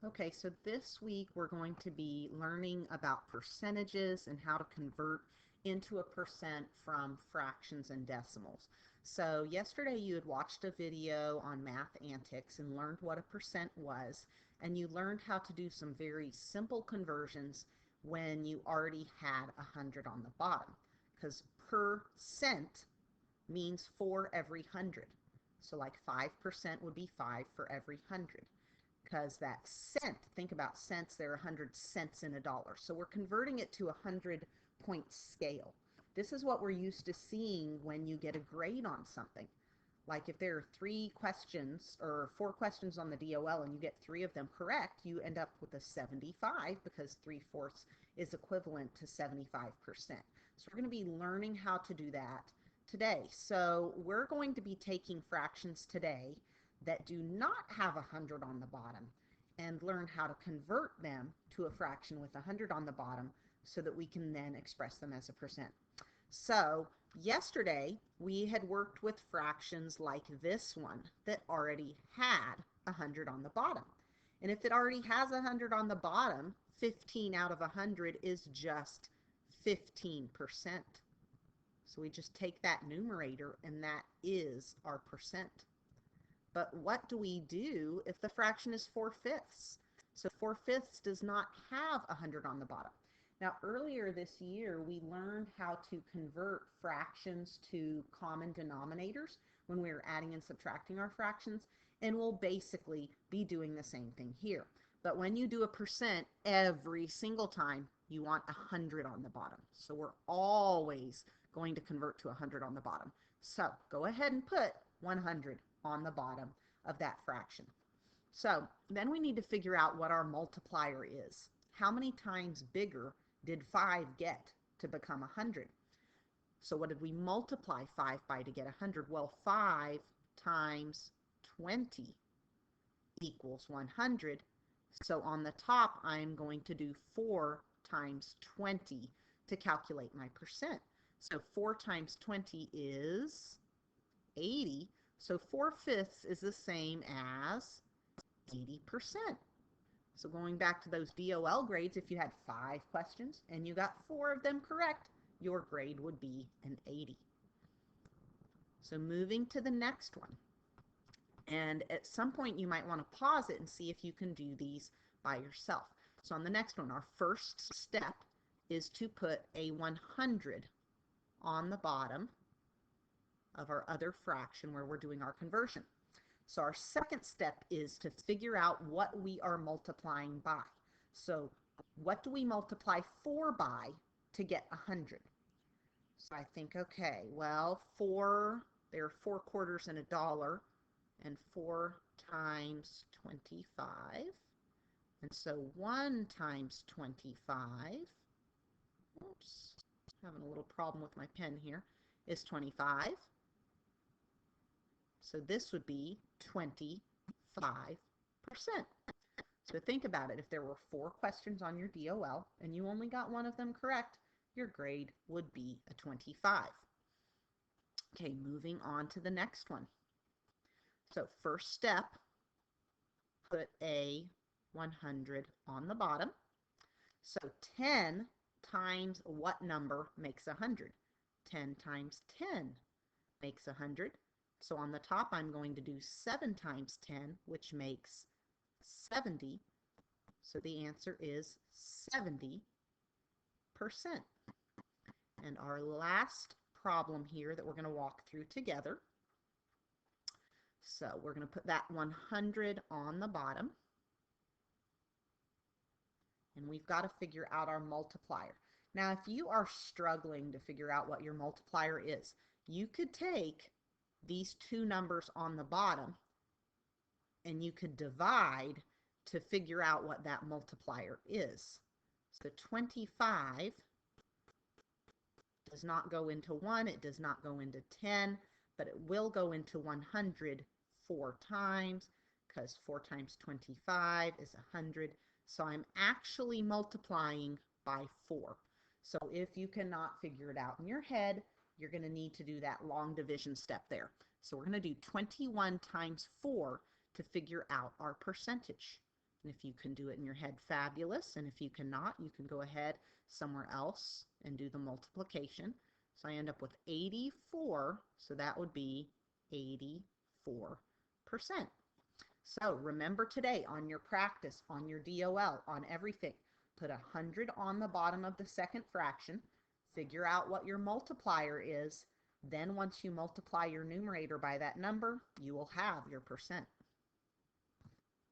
Okay, so this week we're going to be learning about percentages and how to convert into a percent from fractions and decimals. So yesterday you had watched a video on Math Antics and learned what a percent was, and you learned how to do some very simple conversions when you already had 100 on the bottom, because percent means for every 100. So like 5% would be 5 for every 100, because that cent, think about cents, there are 100 cents in a dollar. So we're converting it to a 100-point scale. This is what we're used to seeing when you get a grade on something. Like if there are 3 questions or 4 questions on the DOL and you get 3 of them correct, you end up with a 75 because 3/4 is equivalent to 75%. So we're going to be learning how to do that today. So we're going to be taking fractions today that do not have 100 on the bottom and learn how to convert them to a fraction with 100 on the bottom so that we can then express them as a percent. So yesterday we had worked with fractions like this one that already had 100 on the bottom. And if it already has 100 on the bottom, 15 out of 100 is just 15%. So we just take that numerator and that is our percent. But what do we do if the fraction is 4/5? So 4/5 does not have 100 on the bottom. Now earlier this year we learned how to convert fractions to common denominators when we were adding and subtracting our fractions, and we'll basically be doing the same thing here. But when you do a percent, every single time you want 100 on the bottom. So we're always going to convert to 100 on the bottom. So go ahead and put 100 on the bottom of that fraction. So then we need to figure out what our multiplier is. How many times bigger did 5 get to become 100? So what did we multiply 5 by to get 100? Well, 5 times 20 equals 100. So on the top, I'm going to do 4 times 20 to calculate my percent. So 4 times 20 is 80. So 4/5 is the same as 80%. So going back to those DOL grades, if you had 5 questions and you got 4 of them correct, your grade would be an 80. So moving to the next one. And at some point you might want to pause it and see if you can do these by yourself. So on the next one, our first step is to put a 100 on the bottom of our other fraction where we're doing our conversion. So our second step is to figure out what we are multiplying by. So what do we multiply 4 by to get 100? So I think, okay, well, there are 4 quarters in a dollar, and 4 times 25. And so 1 times 25, oops, having a little problem with my pen here, is 25. So this would be 25%. So think about it. If there were 4 questions on your DOL and you only got 1 of them correct, your grade would be a 25. Okay, moving on to the next one. So first step, put a 100 on the bottom. So 10 times what number makes 100? 10 times 10 makes 100. So on the top, I'm going to do 7 times 10, which makes 70. So the answer is 70%. And our last problem here that we're going to walk through together. So we're going to put that 100 on the bottom. And we've got to figure out our multiplier. Now, if you are struggling to figure out what your multiplier is, you could take these 2 numbers on the bottom and you could divide to figure out what that multiplier is. So 25 does not go into 1, it does not go into 10, but it will go into 100 4 times, because 4 times 25 is 100. So I'm actually multiplying by 4. So if you cannot figure it out in your head, you're going to need to do that long division step there. So we're going to do 21 times 4 to figure out our percentage. And if you can do it in your head, fabulous. And if you cannot, you can go ahead somewhere else and do the multiplication. So I end up with 84, so that would be 84%. So remember today on your practice, on your DOL, on everything, put 100 on the bottom of the second fraction, figure out what your multiplier is, then once you multiply your numerator by that number, you will have your percent.